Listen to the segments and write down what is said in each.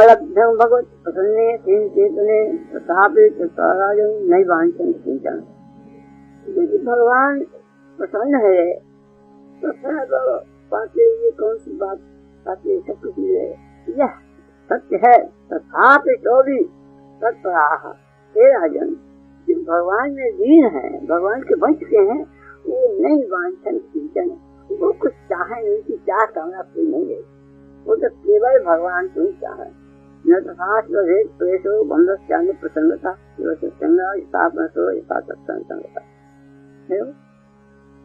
कमलभ्यं भगवत प्रसन्ने चेतने तथापि तत्राजं नहीं वांछन चिंतन। यदि भगवान प्रसन्न है तो पाते ये कौन सी बात पाते सब कुछ है, यह सत्य है। तथापि तो भी तत्पराह हे राजन, जो भगवान में लीन है, भगवान के वंश के हैं, वो नहीं वांछन चिंतन, वो कुछ चाहे, उनकी चाह कामना कोई नहीं है, वो तो केवल भगवान को ही चाहे। न तथा प्रेशो बंधस्यान्य प्रसन्नता सत्संगता।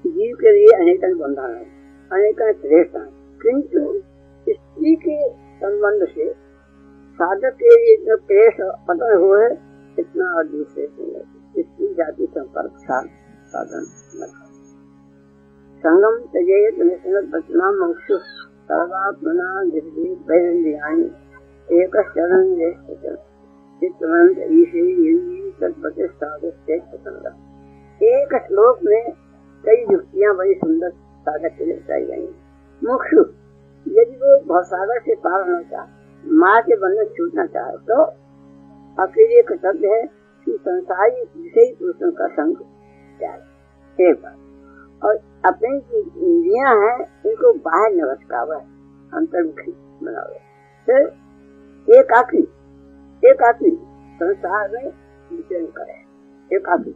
जीव के लिए अनेक बंधन है, अनेक श्रेष्ठ है, किंतु स्त्री के संबंध से साधक के लिए जो क्लेश पतन हुए इतना और दूसरे स्त्री जाति संपर्क साधन संगम त्यजेत निश्चल बचना मोक्षु सर्वात्मना वैरंद्रियाणि एक शरण चित्तवंत ईश्वरी तत्प्रतिष्ठादस्ते पसंद। एक श्लोक में कई युक्तियां बड़ी सुंदर साधक के लिए बताई गई। मोक्षु, यदि वो भवसागर से पार होना चाहे, माँ के बंधन छूटना चाहे, तो अकेले कर्तव्य है कि संसारी विषयी पुरुषों का संग त्याग। एक बात, और अपनी इंद्रियां हैं इनको बाहर न भटकावे, अंतर्मुखी बनावे। फिर एकाकी संसार में विचरण करे, एकाकी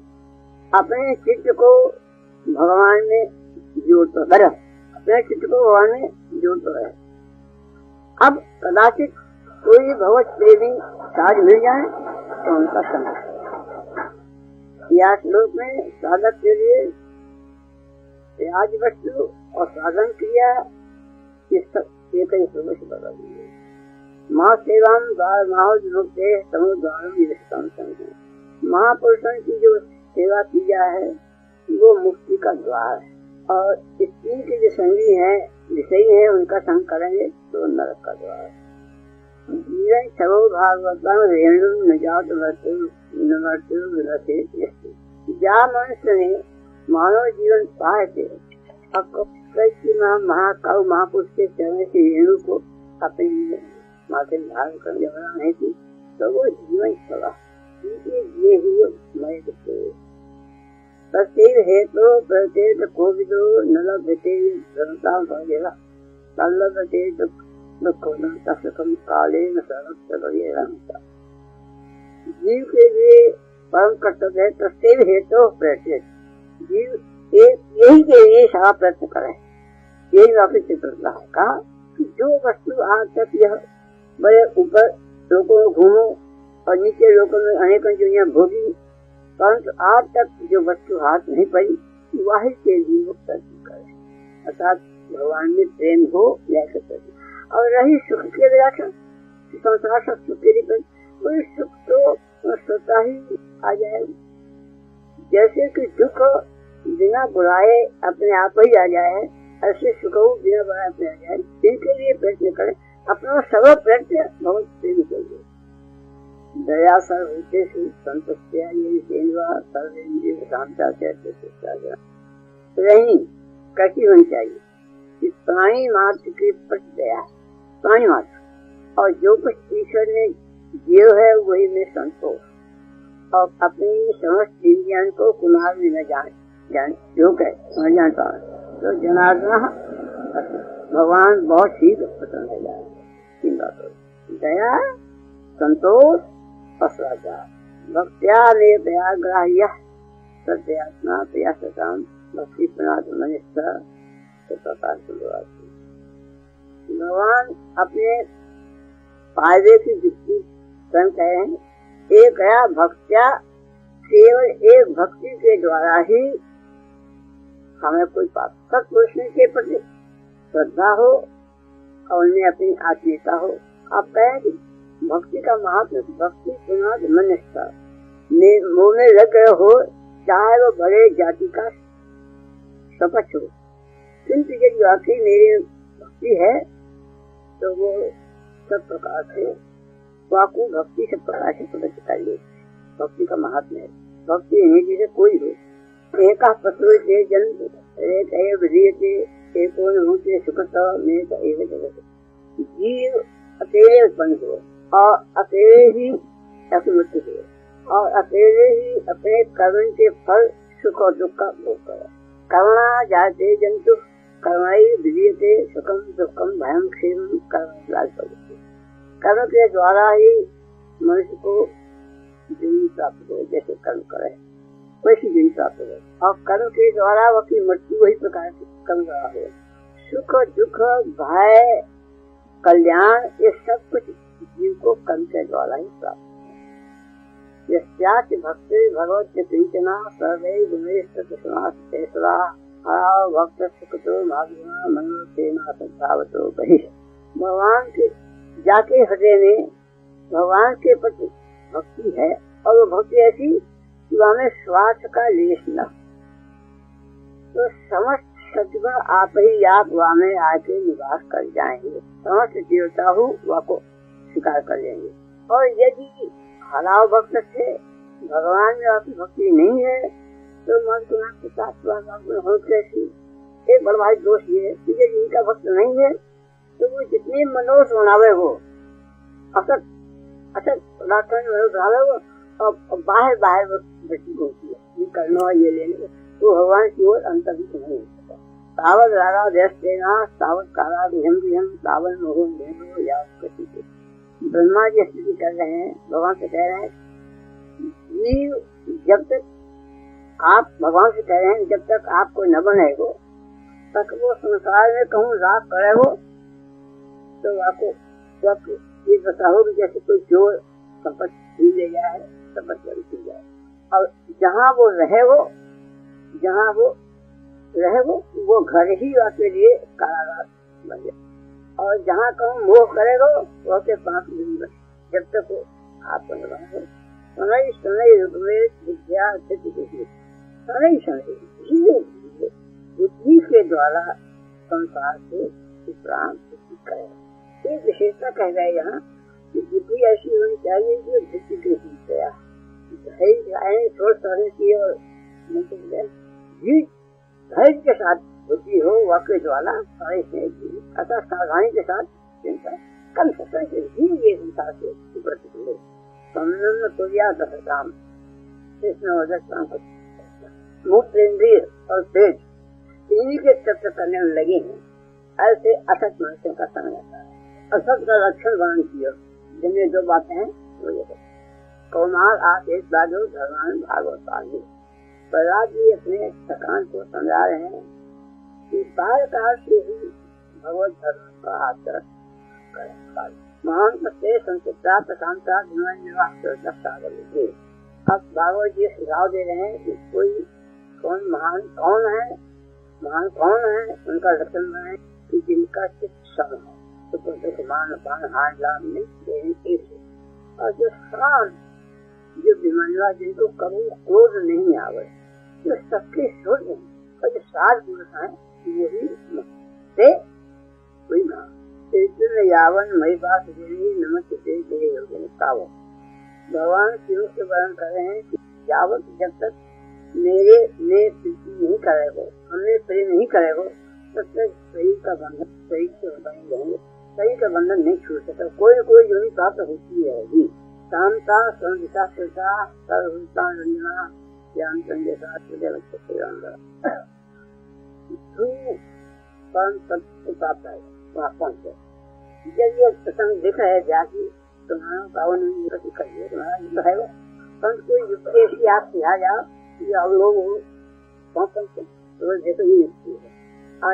अपने चित्त को भगवान में जोड़ता रहे, अपने चित्त को भगवान में जोड़ता रहे। अब कदाचित कोई भगवत प्रेमी साज मिल जाए तो उनका संग। यह श्लोक में साधक के लिए त्याग वस्तु और साधन क्रिया एक ही प्रवेश बदल माँ सेवाम द्वार महामुक्ते समुद्वार। महापुरुषों की जो सेवा की जाए है वो मुक्ति का द्वार है, और स्त्री के जो संगी है, विषयी है, उनका संग करेंगे तो नरक का द्वार है। जीवन सर्व भागवतम रेणु न जात जा मनुष्य ने मानव जीवन पाए थे, महाकाव महापुरुष के चरण की रेणु को अपने माथे में धारण करने वाला नहीं थी, तो वो जीवन सवा ये ही प्रत्येक हेतु प्रत्येक कोविदो न लभते वगैरह तल्लभते दुखम काले न सर्वत्र वगैरह। जीव के लिए परम कर्तव्य है प्रत्येक हेतु प्रत्येक जीव यही के लिए सारा प्रयत्न करे। यही वापिस चित्रता है कहा कि जो वस्तु आज तक यह बड़े ऊपर लोगों में घूमो और नीचे लोगों में अनेक दुनिया भोगी, परंतु आज तक जो वस्तु हाथ नहीं पड़ी वही के लिए वो प्रयत्न करे, अर्थात भगवान में प्रेम हो या और रही सुख के विलासन संसार सब सुख के लिए वही सुख तो स्वतः ही आ जाए। जैसे कि दुख बिना बुलाए अपने आप ही आ जाए, ऐसे सुख बिना बुलाए अपने आ जाए। इनके लिए प्रयत्न करें, अपना सर्व प्रयत्न बहुत प्रेम करिए। दया सर्वते संतुष्टिया रही कैसी होनी चाहिए कि प्राणी मात्र के प्रति दया, प्राणी मात्र, और जो कुछ ईश्वर ने जीव है वही में संतोष, और अपनी समस्त इंद्रियों को कुमार भी न जान जो समझ जाता है तो जनार्दन भगवान बहुत शीघ्र पसंद हो जाए। तीन बातों दया, संतोष और श्रद्धा। भक्त्या ने दयाग्राह्य सत्यात्मा प्रयासताम भक्ति प्रणाद मनिष्ठा भगवान अपने फायदे की युक्ति स्वयं कहे हैं। एक है भक्त्या, केवल एक भक्ति के द्वारा ही हमें कोई पाप। सत्पुरुष के प्रति श्रद्धा हो और उनमें अपनी आत्मीयता हो। आप कहें कि भक्ति का महत्व, भक्ति प्रणाद मनिष्ठा मुँह में लग गए हो, चाहे वो बड़े जाति का सपक्ष हो, किंतु यदि वाकई मेरी भक्ति है तो वो सब प्रकार से वाकु भक्ति सब प्रकार से प्रदर्शित कर ले। भक्ति का महात्मा है। भक्ति नहीं जिसे कोई हो, एक पशु से जन्म एक एको होते सुखता में जीव अकेले उत्पन्न हो, और अकेले ही मृत्यु है, और अकेले ही अपने कर्म के फल सुख और दुख का भोग करे। करुणा जाते जंतु कर्मणि विधीयते सुखम दुखम भयम क्षेमम कर्म। कर्म के द्वारा ही मनुष्य को जीवन प्राप्त हो, जैसे कर्म करे वैसी जीवन प्राप्त हो, और कर्म के द्वारा वो अपनी मृत्यु वही प्रकार की कर्म द्वारा हो। सुख दुख भय कल्याण ये सब कुछ जीव को कर्म के द्वारा ही प्राप्त है। यस्याच भक्ति भगवत प्रीतना सर्वे गुणेश तेसरा भक्त सुखतो भाग्यमा मनो सेना सद्भावतो बहि। भगवान के जाके हृदय में भगवान के प्रति भक्ति है, और वो भक्ति ऐसी कि हमें स्वार्थ का लेश न, तो समस्त सद्गुण आप ही आप वहाँ में आके निवास कर जाएंगे, समस्त देवता हो वहाँ को स्वीकार कर लेंगे। और यदि हलाव भक्त से भगवान में आपकी भक्ति नहीं है तो मन के साथ हो कैसी। एक बड़ा भाई दोष ये है कि यदि इनका भक्त नहीं है तो वो जितनी मनोज बनावे वो असत बनावे वो, और बाहर बची होती है, ये करना है ये लेने, तो भगवान की ओर अंतर्मुख नहीं होता। सावध रागा देश देना सावध कारा विहम सावन मोहन देनो या ब्रह्मा जी स्थिति कर रहे हैं, भगवान से कह रहे हैं जब तक आप भगवान से कह रहे हैं जब तक आपको न बनेगो तक वो संसार में कहूँ राग करेगो, तो आपको ये बताओ जैसे कोई चोर संपत्ति ले गया है, संपत्ति ले जाए, और जहाँ वो रहेगो वो घर ही आपके लिए कारागार बन जाए, और जहाँ कहूँ मोह करेगो वो के 5 दिन बने, जब तक वो आपको न बनेगो। समय विद्या बुद्धि के द्वारा संसार से विश्राम करे। ये विशेषता कह रहे यहाँ कि बुद्धि ऐसी होनी चाहिए जो बुद्धि के गया थोड़ा सहन की और धैर्य के साथ बुद्धि हो वाक्य ज्वाला अतः सावधानी के साथ चिंता कर सकते हैं। ये संसार से प्रतिकूल मूत्रेंद्रिय और पेट इन्हीं के तत्व करने में लगे हैं, ऐसे असत मनुष्यों का समय आता है। असत का लक्षण वर्णन किया जिनमें 2 बातें हैं वो ये कौमार आदेश बाजो धर्मान भागवत। प्रहलाद जी अपने थकान को समझा रहे हैं कि बालकाल से ही भगवत धर्म का आचरण करें। महान से संचिता प्रशांता अब भागवत जी सुझाव दे रहे हैं कि कोई महान कौन है, उनका लक्षण है कि जिनका चित्त सम है, तो मान हान लाभ में देने और जो शांत जो बीमारियां जिनको कभी क्रोध नहीं आवे, जो सबके शुद्ध है और जो 7 पुरुष है वही से कोई ना यावन मई बात नमस्ते भगवान शिव से वर्णन कर रहे हैं कि यावत जब तक मेरे में प्रीति नहीं करेगो, हमने प्रेम नहीं करेगो, तब तक शरीर का बंधन शरीर से बने रहेंगे, शरीर का बंधन नहीं छूट सकता। कोई कोई योनि प्राप्त होती है ही शांता संविता सर्वता रंजना ज्ञान संजयता प्राप्त है वहाँ पहुँचे। जब ये प्रसंग देखा है जाके तुम्हारा पावन करिए तुम्हारा है वो संत कोई ऐसी आप सिखा जाओ कि आप लोग रोज देखो ही मिलती है।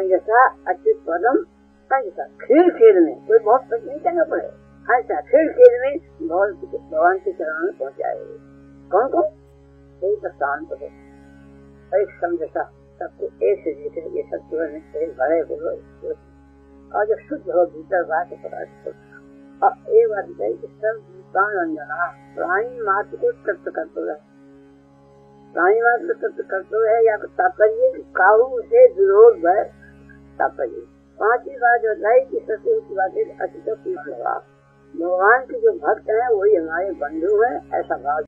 जैसा अच्छे पदम ऐसा खेल में कोई बहुत कुछ नहीं करना पड़े, ऐसा खेल में भगवान के चरणों में पहुँचाए। कौन एक शांत हो, एक समझता सबको एक से देखे ये सब भरे बोलो, और जो शुद्ध हो भीतर बात पता और एक बात है कि सब रंजना प्राणी मात्र को तत्व करते है, प्राणी मात्र तत्व करते है या तात्पर्य काबू से विरोध है तात्पर्य। 5वीं बात होता है कि सबसे ऊँची बात है अति लगा भगवान के जो भक्त है वही हमारे बंधु है, ऐसा भाव